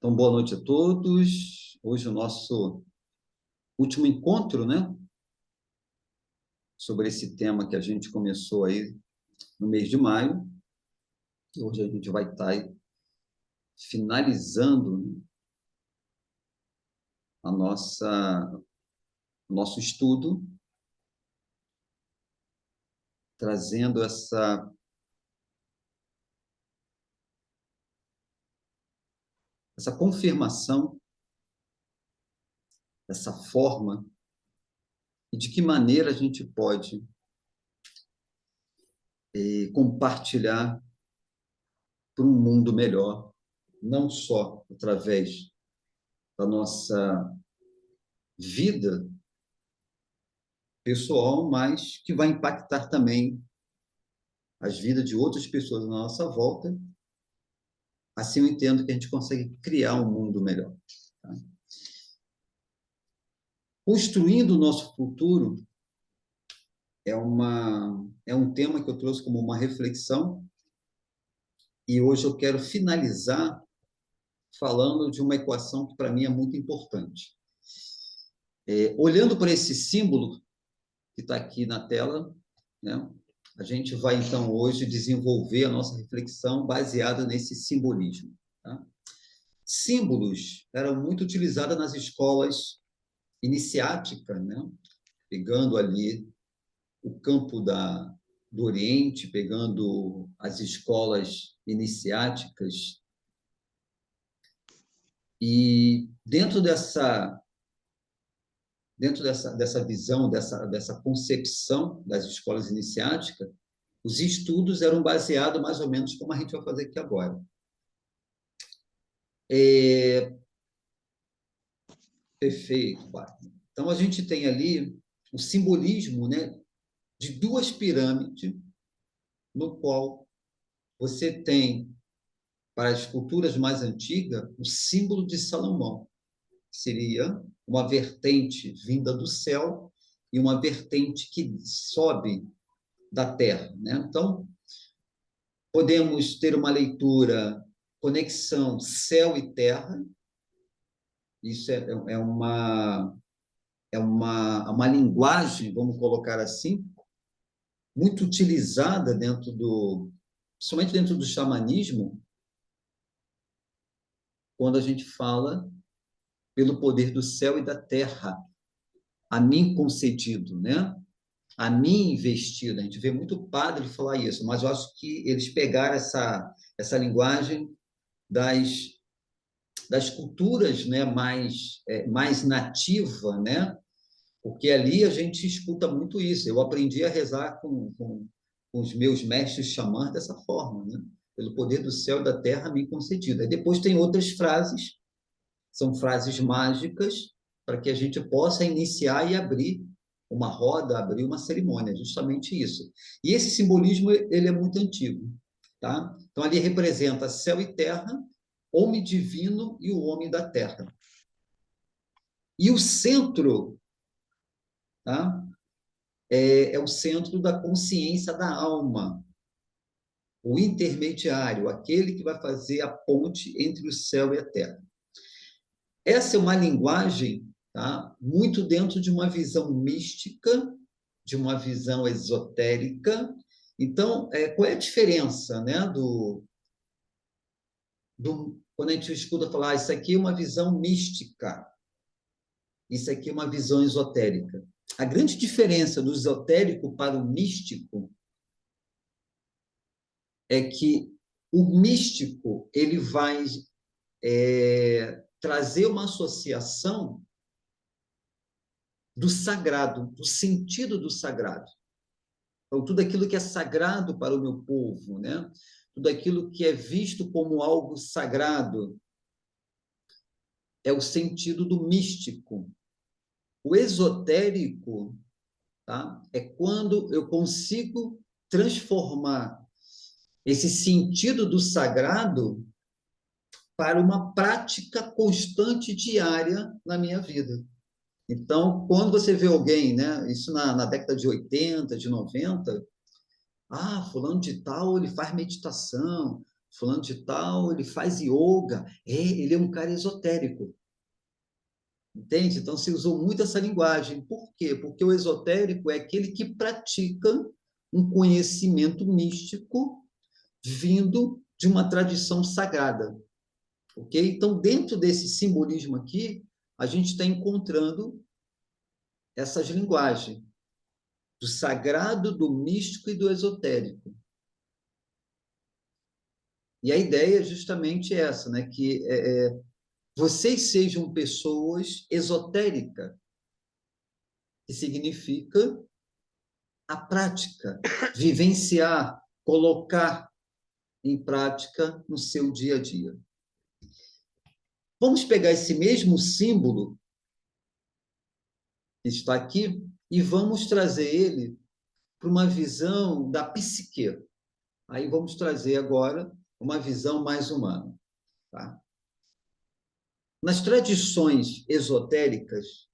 Então, boa noite a todos. Hoje o nosso último encontro, né, sobre esse tema que a gente começou aí no mês de maio. E hoje a gente vai estar aí finalizando, né, a nosso estudo, trazendo essa confirmação, essa forma e de que maneira a gente pode compartilhar para um mundo melhor, não só através da nossa vida pessoal, mas que vai impactar também as vidas de outras pessoas na nossa volta. Assim eu entendo que a gente consegue criar um mundo melhor. Tá? Construindo o nosso futuro é um tema que eu trouxe como uma reflexão, e hoje eu quero finalizar falando de uma equação que para mim é muito importante. Olhando para esse símbolo que está aqui na tela, né, a gente vai então hoje desenvolver a nossa reflexão baseada nesse simbolismo. Tá? Símbolos eram muito utilizados nas escolas iniciáticas, né? Pegando ali o campo do Oriente, pegando as escolas iniciáticas. E dentro dessa visão, dessa concepção das escolas iniciáticas, os estudos eram baseados mais ou menos como a gente vai fazer aqui agora. Perfeito, Wagner. Então, a gente tem ali o simbolismo, né, de duas pirâmides, no qual você tem, para as culturas mais antigas, o símbolo de Salomão. Seria uma vertente vinda do céu e uma vertente que sobe da terra, né? Então, podemos ter uma leitura, conexão céu e terra. Isso é uma linguagem, vamos colocar assim, muito utilizada principalmente dentro do xamanismo, quando a gente fala pelo poder do céu e da terra, a mim concedido, né? A mim investido. A gente vê muito padre falar isso, mas eu acho que eles pegaram essa linguagem das, das culturas, né? Mais nativa, né? Porque ali a gente escuta muito isso. Eu aprendi a rezar com os meus mestres xamãs dessa forma, né? Pelo poder do céu e da terra me concedido. Aí depois tem outras frases, são frases mágicas, para que a gente possa iniciar e abrir uma roda, abrir uma cerimônia, justamente isso. E esse simbolismo, ele é muito antigo, tá? Então, ali representa céu e terra, homem divino e o homem da terra. E o centro, tá? É o centro da consciência da alma, o intermediário, aquele que vai fazer a ponte entre o céu e a terra. Essa é uma linguagem, tá, muito dentro de uma visão mística, de uma visão esotérica. Então, qual é a diferença, né, quando a gente escuta falar, isso aqui é uma visão mística, isso aqui é uma visão esotérica? A grande diferença do esotérico para o místico é que o místico ele vai trazer uma associação do sagrado, do sentido do sagrado. Então, tudo aquilo que é sagrado para o meu povo, né? Tudo aquilo que é visto como algo sagrado é o sentido do místico. O esotérico, tá? É quando eu consigo transformar esse sentido do sagrado para uma prática constante diária na minha vida. Então, quando você vê alguém, né, isso na década de 80, de 90, fulano de tal, ele faz meditação, fulano de tal, ele faz yoga, ele é um cara esotérico. Entende? Então, se usou muito essa linguagem. Por quê? Porque o esotérico é aquele que pratica um conhecimento místico vindo de uma tradição sagrada. Ok? Então, dentro desse simbolismo aqui, a gente está encontrando essas linguagens do sagrado, do místico e do esotérico. E a ideia é justamente essa, né? Que vocês sejam pessoas esotéricas, que significa a prática, vivenciar, colocar em prática no seu dia a dia. Vamos pegar esse mesmo símbolo que está aqui e vamos trazer ele para uma visão da psique. Aí vamos trazer agora uma visão mais humana. Tá? Nas tradições esotéricas,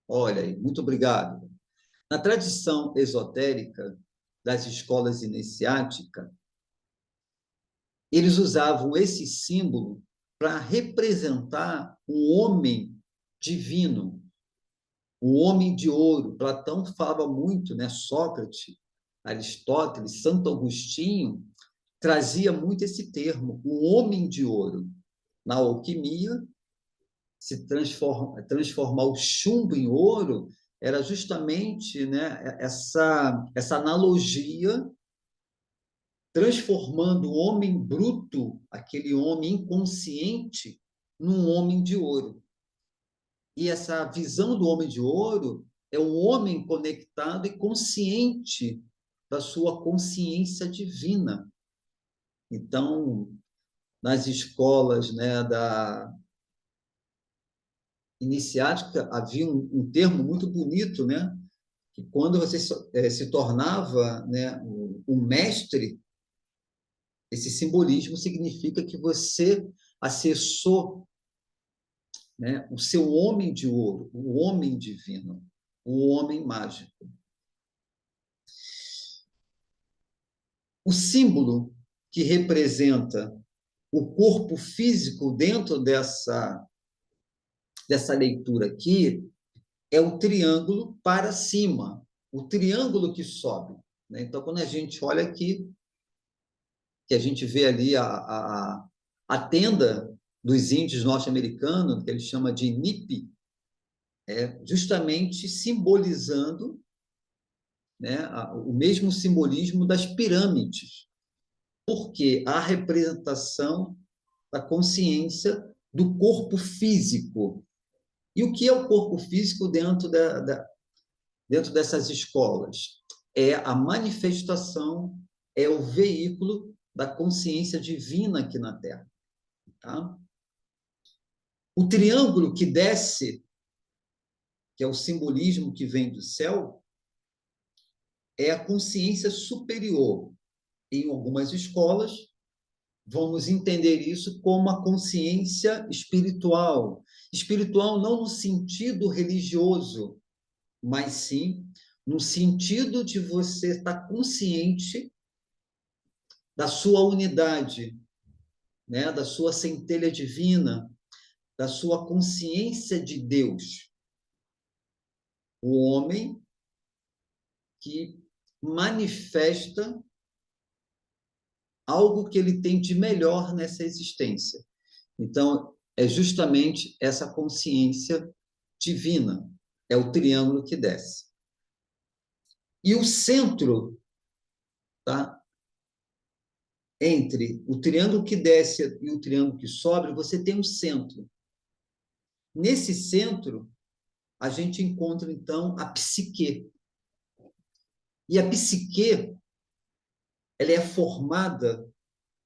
olha aí, muito obrigado. Na tradição esotérica das escolas iniciáticas, eles usavam esse símbolo para representar um homem divino, o homem de ouro. Platão falava muito, né? Sócrates, Aristóteles, Santo Agostinho trazia muito esse termo, o homem de ouro. Na alquimia, transformar o chumbo em ouro era justamente, né, essa analogia, transformando o homem bruto, aquele homem inconsciente, num homem de ouro. E essa visão do homem de ouro é um homem conectado e consciente da sua consciência divina. Então, nas escolas, né, da iniciática, havia um termo muito bonito, né, que quando você se tornava, né, um mestre, esse simbolismo significa que você acessou, né, o seu homem de ouro, o homem divino, o homem mágico. O símbolo que representa o corpo físico dentro dessa leitura aqui é o triângulo para cima, o triângulo que sobe. Né? Então, quando a gente olha aqui, que a gente vê ali a tenda dos índios norte-americanos, que ele chama de NIP, justamente simbolizando, né, o mesmo simbolismo das pirâmides, porque a representação da consciência do corpo físico. E o que é o corpo físico dentro dessas escolas? É a manifestação, é o veículo da consciência divina aqui na Terra. Tá? O triângulo que desce, que é o simbolismo que vem do céu, é a consciência superior. Em algumas escolas, vamos entender isso como a consciência espiritual. Espiritual não no sentido religioso, mas sim no sentido de você estar consciente da sua unidade, né? Da sua centelha divina, da sua consciência de Deus. O homem que manifesta algo que ele tem de melhor nessa existência. Então, é justamente essa consciência divina, é o triângulo que desce. E o centro, tá? Entre o triângulo que desce e o triângulo que sobe, você tem um centro. Nesse centro, a gente encontra, então, a psique. E a psique, ela é formada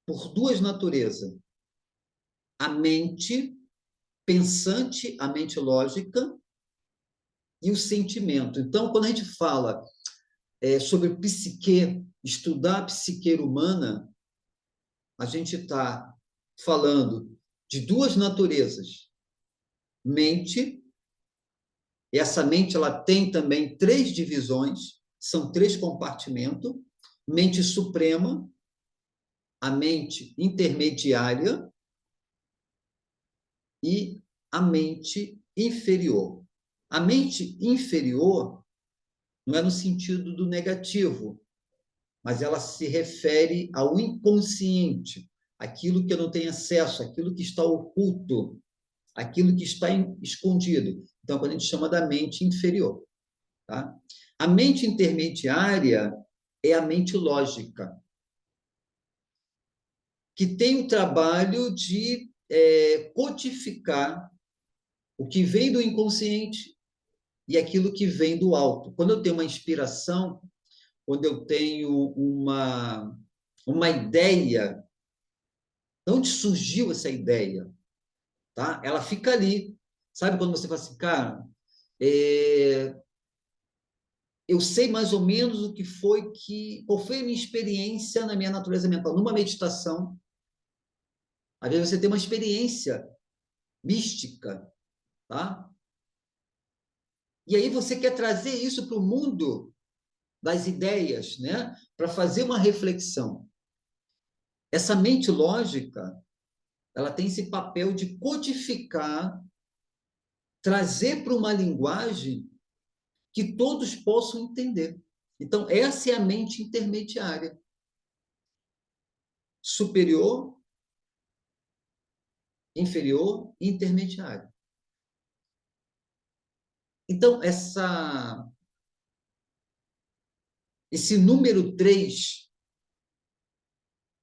por duas naturezas. A mente pensante, a mente lógica, e o sentimento. Então, quando a gente fala sobre psique, estudar a psique humana, a gente está falando de duas naturezas. Mente, e essa mente ela tem também três divisões, são três compartimentos. Mente suprema, a mente intermediária e a mente inferior. A mente inferior não é no sentido do negativo, mas ela se refere ao inconsciente, aquilo que eu não tenho acesso, aquilo que está oculto, aquilo que está escondido. Então, quando a gente chama da mente inferior. Tá? A mente intermediária é a mente lógica, que tem o trabalho de codificar o que vem do inconsciente e aquilo que vem do alto. Quando eu tenho uma inspiração, quando eu tenho uma ideia, de onde surgiu essa ideia? Tá? Ela fica ali. Sabe quando você fala assim, cara, eu sei mais ou menos o que foi qual foi a minha experiência na minha natureza mental. Numa meditação, às vezes você tem uma experiência mística, tá? E aí você quer trazer isso para o mundo das ideias, né? Para fazer uma reflexão. Essa mente lógica, ela tem esse papel de codificar, trazer para uma linguagem que todos possam entender. Então, essa é a mente intermediária. Superior, inferior e intermediária. Então, esse número 3,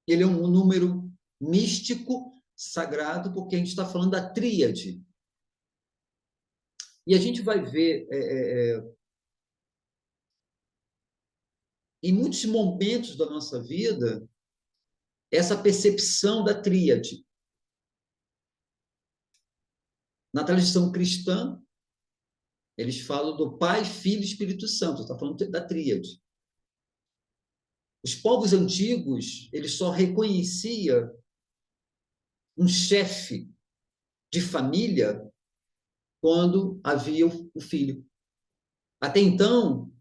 ele é um número místico, sagrado, porque a gente está falando da tríade. E a gente vai ver, em muitos momentos da nossa vida, essa percepção da tríade. Na tradição cristã, eles falam do Pai, Filho e Espírito Santo, está falando da tríade. Os povos antigos, eles só reconheciam um chefe de família quando havia o filho. Até então,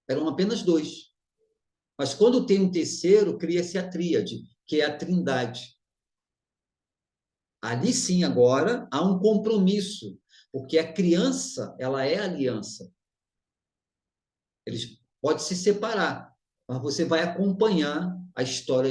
eram apenas dois. Mas quando tem um terceiro, cria-se a tríade, que é a trindade. Ali sim, agora, há um compromisso, porque a criança, ela é aliança. Eles podem se separar, mas você vai acompanhar a história